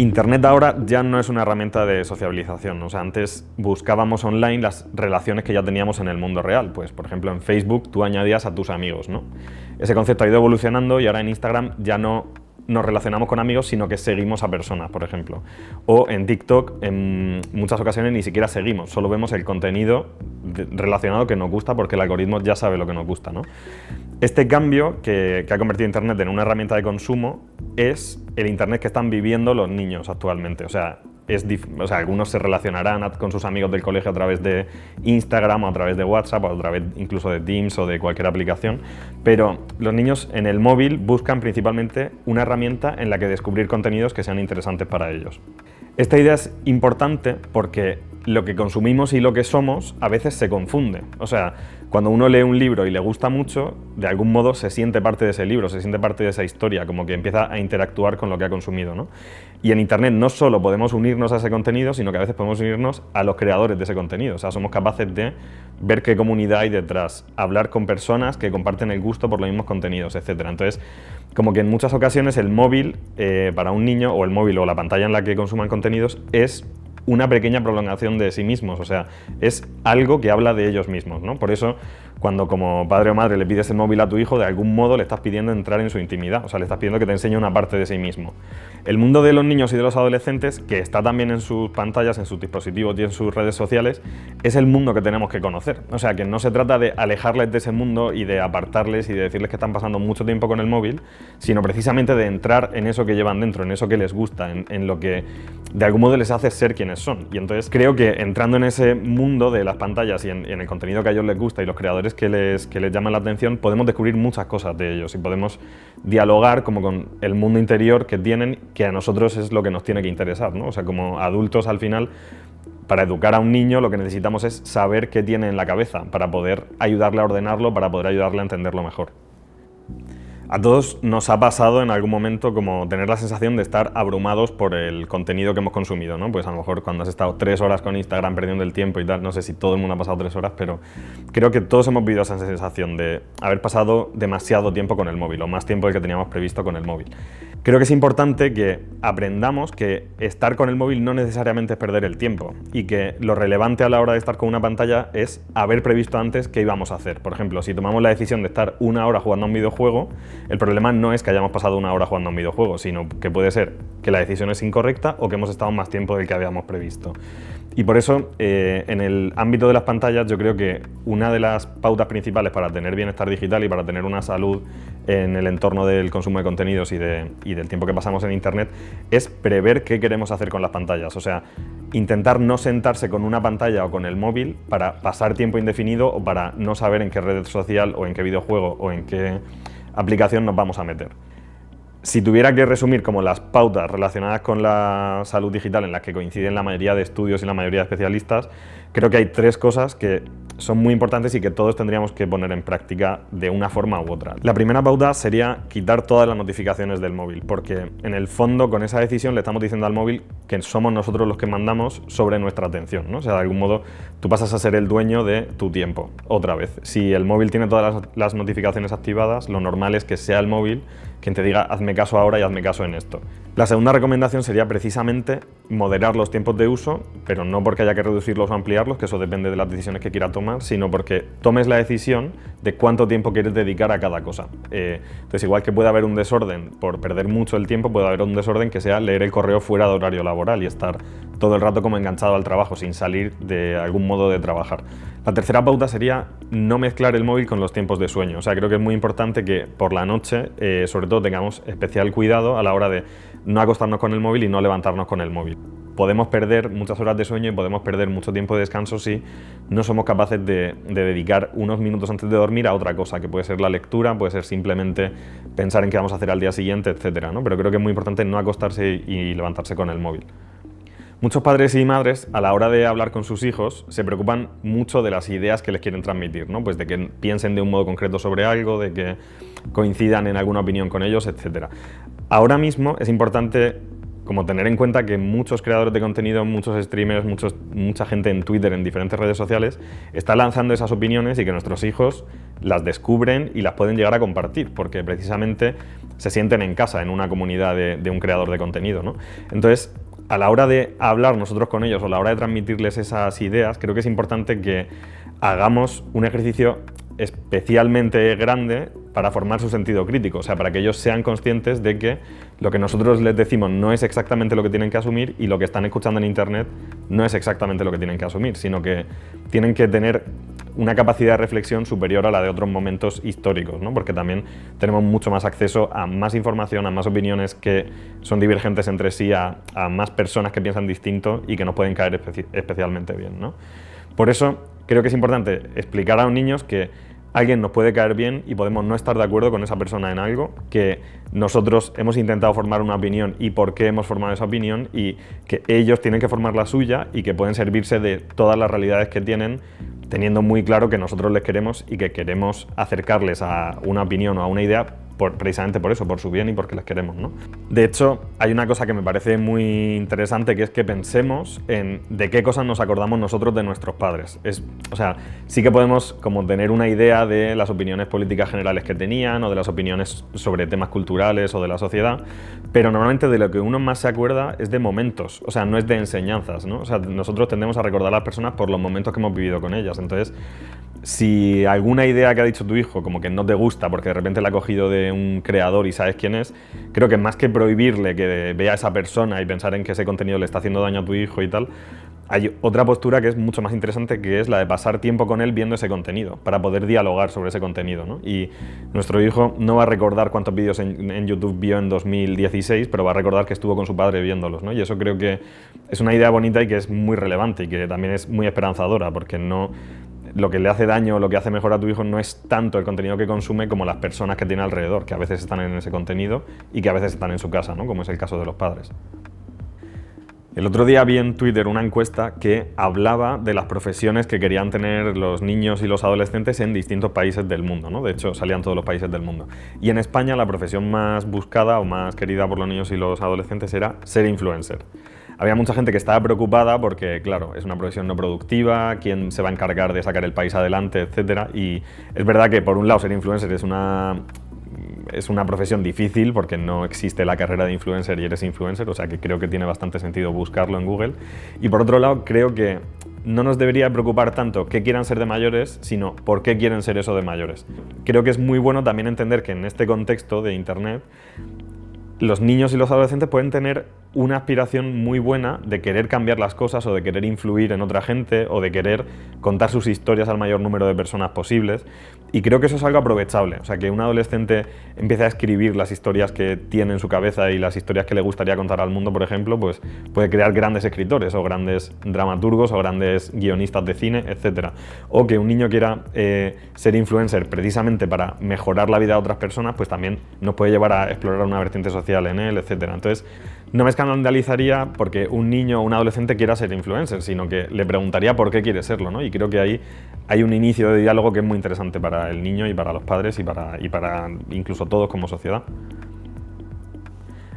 Internet ahora ya no es una herramienta de sociabilización. O sea, antes buscábamos online las relaciones que ya teníamos en el mundo real. Pues, por ejemplo, en Facebook tú añadías a tus amigos, ¿no? Ese concepto ha ido evolucionando y ahora en Instagram ya no nos relacionamos con amigos, sino que seguimos a personas, por ejemplo. O en TikTok, en muchas ocasiones ni siquiera seguimos, solo vemos el contenido relacionado que nos gusta porque el algoritmo ya sabe lo que nos gusta, ¿no? Este cambio que ha convertido Internet en una herramienta de consumo es el Internet que están viviendo los niños actualmente. O sea, algunos se relacionarán con sus amigos del colegio a través de Instagram o a través de WhatsApp o a través incluso de Teams o de cualquier aplicación, pero los niños en el móvil buscan principalmente una herramienta en la que descubrir contenidos que sean interesantes para ellos. Esta idea es importante porque lo que consumimos y lo que somos a veces se confunde. O sea, cuando uno lee un libro y le gusta mucho, de algún modo se siente parte de ese libro, se siente parte de esa historia, como que empieza a interactuar con lo que ha consumido, ¿no? Y en Internet no solo podemos unirnos a ese contenido, sino que a veces podemos unirnos a los creadores de ese contenido. O sea, somos capaces de ver qué comunidad hay detrás, hablar con personas que comparten el gusto por los mismos contenidos, etc. Entonces, como que en muchas ocasiones el móvil para un niño, o el móvil o la pantalla en la que consuman contenidos, es una pequeña prolongación de sí mismos, o sea, es algo que habla de ellos mismos, ¿no? Por eso, cuando como padre o madre le pides el móvil a tu hijo, de algún modo le estás pidiendo entrar en su intimidad, o sea, le estás pidiendo que te enseñe una parte de sí mismo. El mundo de los niños y de los adolescentes, que está también en sus pantallas, en sus dispositivos y en sus redes sociales, es el mundo que tenemos que conocer. O sea, que no se trata de alejarles de ese mundo y de apartarles y de decirles que están pasando mucho tiempo con el móvil, sino precisamente de entrar en eso que llevan dentro, en eso que les gusta, en lo que de algún modo les hace ser quienes son. Y entonces creo que entrando en ese mundo de las pantallas y en el contenido que a ellos les gusta y los creadores que les llaman la atención, podemos descubrir muchas cosas de ellos y podemos dialogar como con el mundo interior que tienen, que a nosotros es lo que nos tiene que interesar, ¿no? O sea, como adultos al final, para educar a un niño lo que necesitamos es saber qué tiene en la cabeza para poder ayudarle a ordenarlo, para poder ayudarle a entenderlo mejor. A todos nos ha pasado en algún momento como tener la sensación de estar abrumados por el contenido que hemos consumido, ¿no? Pues a lo mejor cuando has estado 3 horas con Instagram perdiendo el tiempo y tal, no sé si todo el mundo ha pasado 3 horas, pero creo que todos hemos vivido esa sensación de haber pasado demasiado tiempo con el móvil, o más tiempo del que teníamos previsto con el móvil. Creo que es importante que aprendamos que estar con el móvil no necesariamente es perder el tiempo y que lo relevante a la hora de estar con una pantalla es haber previsto antes qué íbamos a hacer. Por ejemplo, si tomamos la decisión de estar 1 hora jugando a un videojuego, el problema no es que hayamos pasado 1 hora jugando a un videojuego, sino que puede ser que la decisión es incorrecta o que hemos estado más tiempo del que habíamos previsto. Y por eso, en el ámbito de las pantallas, yo creo que una de las pautas principales para tener bienestar digital y para tener una salud en el entorno del consumo de contenidos y del tiempo que pasamos en Internet es prever qué queremos hacer con las pantallas. O sea, intentar no sentarse con una pantalla o con el móvil para pasar tiempo indefinido o para no saber en qué red social o en qué videojuego o en qué aplicación nos vamos a meter. Si tuviera que resumir como las pautas relacionadas con la salud digital en las que coinciden la mayoría de estudios y la mayoría de especialistas, creo que hay 3 cosas que son muy importantes y que todos tendríamos que poner en práctica de una forma u otra. La primera pauta sería quitar todas las notificaciones del móvil, porque en el fondo con esa decisión le estamos diciendo al móvil que somos nosotros los que mandamos sobre nuestra atención, ¿no? O sea, de algún modo tú pasas a ser el dueño de tu tiempo, otra vez. Si el móvil tiene todas las notificaciones activadas, lo normal es que sea el móvil quien te diga hazme caso ahora y hazme caso en esto. La segunda recomendación sería precisamente moderar los tiempos de uso, pero no porque haya que reducirlos o ampliarlos, que eso depende de las decisiones que quiera tomar, sino porque tomes la decisión de cuánto tiempo quieres dedicar a cada cosa. Entonces, igual que puede haber un desorden por perder mucho el tiempo, puede haber un desorden que sea leer el correo fuera de horario laboral y estar todo el rato como enganchado al trabajo, sin salir de algún modo de trabajar. La tercera pauta sería no mezclar el móvil con los tiempos de sueño. O sea, creo que es muy importante que por la noche, sobre todo, tengamos especial cuidado a la hora de no acostarnos con el móvil y no levantarnos con el móvil. Podemos perder muchas horas de sueño y podemos perder mucho tiempo de descanso si no somos capaces de dedicar unos minutos antes de dormir a otra cosa, que puede ser la lectura, puede ser simplemente pensar en qué vamos a hacer al día siguiente, etcétera, ¿no? Pero creo que es muy importante no acostarse y levantarse con el móvil. Muchos padres y madres, a la hora de hablar con sus hijos, se preocupan mucho de las ideas que les quieren transmitir, ¿no? Pues de que piensen de un modo concreto sobre algo, de que coincidan en alguna opinión con ellos, etc. Ahora mismo es importante como tener en cuenta que muchos creadores de contenido, muchos streamers, mucha gente en Twitter, en diferentes redes sociales, está lanzando esas opiniones y que nuestros hijos las descubren y las pueden llegar a compartir, porque precisamente se sienten en casa, en una comunidad de un creador de contenido, ¿no? Entonces, a la hora de hablar nosotros con ellos o a la hora de transmitirles esas ideas, creo que es importante que hagamos un ejercicio especialmente grande para formar su sentido crítico, o sea, para que ellos sean conscientes de que lo que nosotros les decimos no es exactamente lo que tienen que asumir y lo que están escuchando en Internet no es exactamente lo que tienen que asumir, sino que tienen que tener una capacidad de reflexión superior a la de otros momentos históricos, ¿no? Porque también tenemos mucho más acceso a más información, a más opiniones que son divergentes entre sí, a más personas que piensan distinto y que nos pueden caer especialmente bien, ¿no? Por eso creo que es importante explicar a los niños que alguien nos puede caer bien y podemos no estar de acuerdo con esa persona en algo, que nosotros hemos intentado formar una opinión y por qué hemos formado esa opinión y que ellos tienen que formar la suya y que pueden servirse de todas las realidades que tienen, teniendo muy claro que nosotros les queremos y que queremos acercarles a una opinión o a una idea precisamente por eso, por su bien y porque les queremos, ¿no? De hecho, hay una cosa que me parece muy interesante, que es que pensemos en de qué cosas nos acordamos nosotros de nuestros padres. O sea, sí que podemos como tener una idea de las opiniones políticas generales que tenían o de las opiniones sobre temas culturales o de la sociedad, pero normalmente de lo que uno más se acuerda es de momentos, o sea, no es de enseñanzas, ¿no? O sea, nosotros tendemos a recordar a las personas por los momentos que hemos vivido con ellas. Entonces, si alguna idea que ha dicho tu hijo como que no te gusta porque de repente la ha cogido de un creador y sabes quién es, creo que más que prohibirle que vea a esa persona y pensar en que ese contenido le está haciendo daño a tu hijo y tal, hay otra postura que es mucho más interesante, que es la de pasar tiempo con él viendo ese contenido, para poder dialogar sobre ese contenido, ¿no? Y nuestro hijo no va a recordar cuántos vídeos en YouTube vio en 2016, pero va a recordar que estuvo con su padre viéndolos, ¿no? Y eso creo que es una idea bonita y que es muy relevante y que también es muy esperanzadora, porque no... Lo que le hace daño o lo que hace mejor a tu hijo no es tanto el contenido que consume como las personas que tiene alrededor, que a veces están en ese contenido y que a veces están en su casa, ¿no? Como es el caso de los padres. El otro día vi en Twitter una encuesta que hablaba de las profesiones que querían tener los niños y los adolescentes en distintos países del mundo, ¿no? De hecho, salían todos los países del mundo. Y en España la profesión más buscada o más querida por los niños y los adolescentes era ser influencer. Había mucha gente que estaba preocupada porque, claro, es una profesión no productiva, quién se va a encargar de sacar el país adelante, etcétera. Y es verdad que, por un lado, ser influencer es una profesión difícil porque no existe la carrera de influencer y eres influencer, o sea que creo que tiene bastante sentido buscarlo en Google. Y por otro lado, creo que no nos debería preocupar tanto qué quieran ser de mayores, sino por qué quieren ser eso de mayores. Creo que es muy bueno también entender que en este contexto de Internet, los niños y los adolescentes pueden tener una aspiración muy buena de querer cambiar las cosas o de querer influir en otra gente o de querer contar sus historias al mayor número de personas posibles, y creo que eso es algo aprovechable. O sea, que un adolescente empiece a escribir las historias que tiene en su cabeza y las historias que le gustaría contar al mundo, por ejemplo, pues puede crear grandes escritores o grandes dramaturgos o grandes guionistas de cine, etc. O que un niño quiera ser influencer precisamente para mejorar la vida de otras personas, pues también nos puede llevar a explorar una vertiente social en él, etc. Entonces, no me escandalizaría porque un niño o un adolescente quiera ser influencer, sino que le preguntaría por qué quiere serlo, ¿no? Y creo que ahí hay un inicio de diálogo que es muy interesante para el niño y para los padres y para incluso todos como sociedad.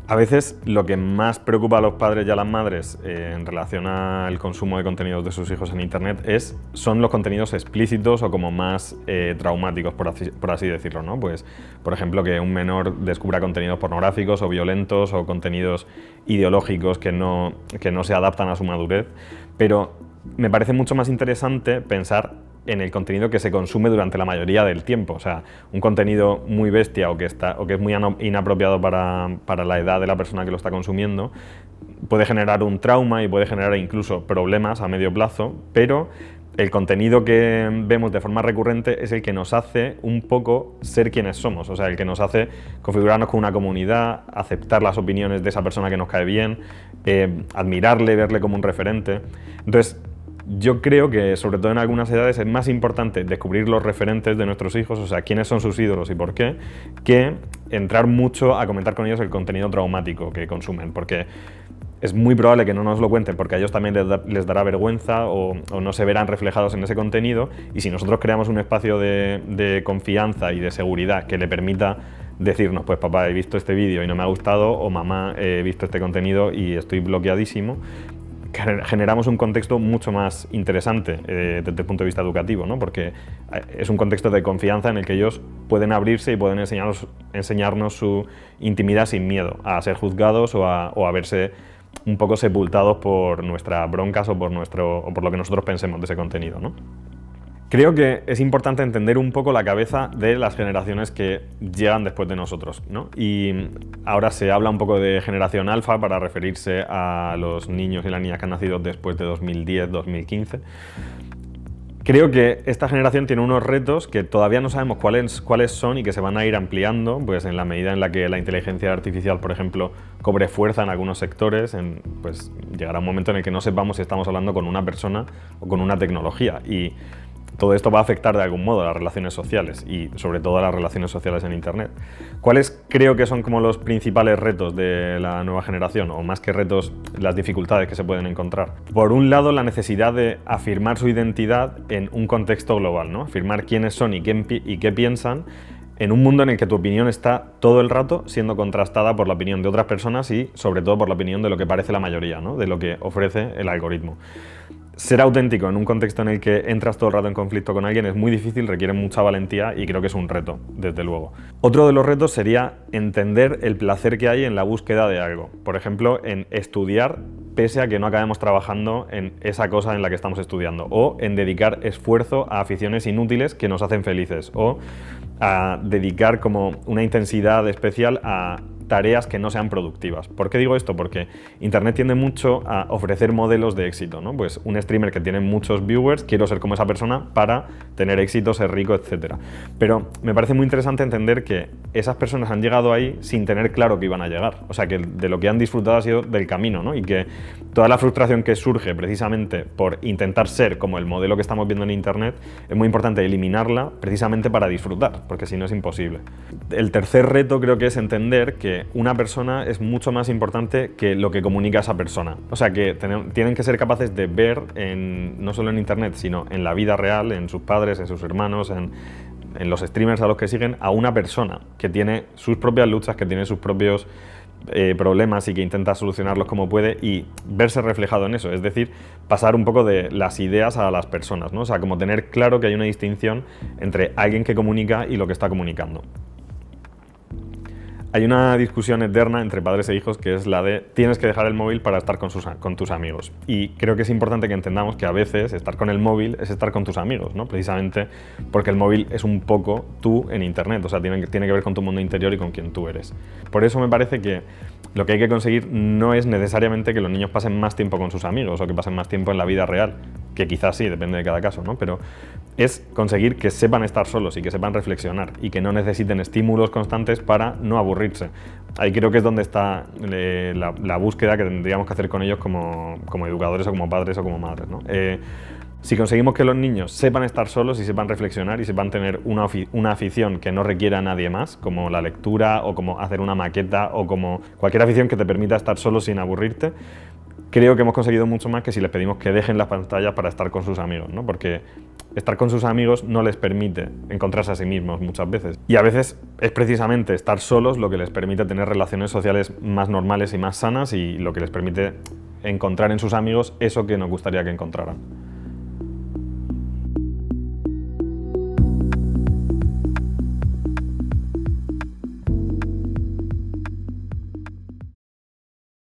A veces lo que más preocupa a los padres y a las madres en relación al consumo de contenidos de sus hijos en Internet son los contenidos explícitos o como más traumáticos, por así decirlo, ¿no? Pues, por ejemplo, que un menor descubra contenidos pornográficos o violentos o contenidos ideológicos que no se adaptan a su madurez. Pero me parece mucho más interesante pensar en el contenido que se consume durante la mayoría del tiempo. O sea, un contenido muy bestia o que es muy inapropiado para la edad de la persona que lo está consumiendo puede generar un trauma y puede generar incluso problemas a medio plazo, pero el contenido que vemos de forma recurrente es el que nos hace un poco ser quienes somos, o sea, el que nos hace configurarnos con una comunidad, aceptar las opiniones de esa persona que nos cae bien, admirarle, verle como un referente. Entonces, yo creo que, sobre todo en algunas edades, es más importante descubrir los referentes de nuestros hijos, o sea, quiénes son sus ídolos y por qué, que entrar mucho a comentar con ellos el contenido traumático que consumen, porque es muy probable que no nos lo cuenten porque a ellos también les dará vergüenza o no se verán reflejados en ese contenido, y si nosotros creamos un espacio de confianza y de seguridad que le permita decirnos, pues papá, he visto este vídeo y no me ha gustado, o mamá, he visto este contenido y estoy bloqueadísimo, generamos un contexto mucho más interesante desde el punto de vista educativo, ¿no? Porque es un contexto de confianza en el que ellos pueden abrirse y pueden enseñarnos su intimidad sin miedo a ser juzgados o a verse un poco sepultados por nuestras broncas o por lo que nosotros pensemos de ese contenido, ¿no? Creo que es importante entender un poco la cabeza de las generaciones que llegan después de nosotros, ¿no? Y ahora se habla un poco de generación alfa para referirse a los niños y las niñas que han nacido después de 2010, 2015. Creo que esta generación tiene unos retos que todavía no sabemos cuáles son y que se van a ir ampliando, pues en la medida en la que la inteligencia artificial, por ejemplo, cobre fuerza en algunos sectores, pues llegará un momento en el que no sepamos si estamos hablando con una persona o con una tecnología. Y todo esto va a afectar de algún modo a las relaciones sociales y sobre todo a las relaciones sociales en Internet. ¿Cuáles creo que son como los principales retos de la nueva generación? O más que retos, las dificultades que se pueden encontrar. Por un lado, la necesidad de afirmar su identidad en un contexto global, ¿no? Afirmar quiénes son y qué piensan en un mundo en el que tu opinión está todo el rato siendo contrastada por la opinión de otras personas y sobre todo por la opinión de lo que parece la mayoría, ¿no? De lo que ofrece el algoritmo. Ser auténtico en un contexto en el que entras todo el rato en conflicto con alguien es muy difícil, requiere mucha valentía y creo que es un reto, desde luego. Otro de los retos sería entender el placer que hay en la búsqueda de algo. Por ejemplo, en estudiar pese a que no acabemos trabajando en esa cosa en la que estamos estudiando, o en dedicar esfuerzo a aficiones inútiles que nos hacen felices, o a dedicar como una intensidad especial a tareas que no sean productivas. ¿Por qué digo esto? Porque Internet tiende mucho a ofrecer modelos de éxito, ¿no? Pues un streamer que tiene muchos viewers, quiero ser como esa persona para tener éxito, ser rico, etc. Pero me parece muy interesante entender que esas personas han llegado ahí sin tener claro que iban a llegar. O sea, que de lo que han disfrutado ha sido del camino, ¿no? Y que toda la frustración que surge precisamente por intentar ser como el modelo que estamos viendo en Internet, es muy importante eliminarla precisamente para disfrutar, porque si no es imposible. El tercer reto creo que es entender que una persona es mucho más importante que lo que comunica esa persona. O sea, que tienen que ser capaces de ver, no solo en Internet, sino en la vida real, en sus padres, en sus hermanos, en los streamers a los que siguen, a una persona que tiene sus propias luchas, que tiene sus propios problemas y que intenta solucionarlos como puede y verse reflejado en eso, es decir, pasar un poco de las ideas a las personas, ¿no? O sea, como tener claro que hay una distinción entre alguien que comunica y lo que está comunicando. Hay una discusión eterna entre padres e hijos que es la de tienes que dejar el móvil para estar con tus amigos. Y creo que es importante que entendamos que a veces estar con el móvil es estar con tus amigos, ¿no? Precisamente porque el móvil es un poco tú en Internet, o sea, tiene que ver con tu mundo interior y con quien tú eres. Por eso me parece que lo que hay que conseguir no es necesariamente que los niños pasen más tiempo con sus amigos o que pasen más tiempo en la vida real, que quizás sí, depende de cada caso, ¿no? Pero es conseguir que sepan estar solos y que sepan reflexionar y que no necesiten estímulos constantes para no aburrirse. Ahí creo que es donde está la búsqueda que tendríamos que hacer con ellos como educadores o como padres o como madres, ¿no? Si conseguimos que los niños sepan estar solos y sepan reflexionar y sepan tener una afición que no requiera a nadie más, como la lectura o como hacer una maqueta o como cualquier afición que te permita estar solo sin aburrirte, creo que hemos conseguido mucho más que si les pedimos que dejen las pantallas para estar con sus amigos, ¿no? Porque estar con sus amigos no les permite encontrarse a sí mismos muchas veces. Y a veces es precisamente estar solos lo que les permite tener relaciones sociales más normales y más sanas y lo que les permite encontrar en sus amigos eso que nos gustaría que encontraran.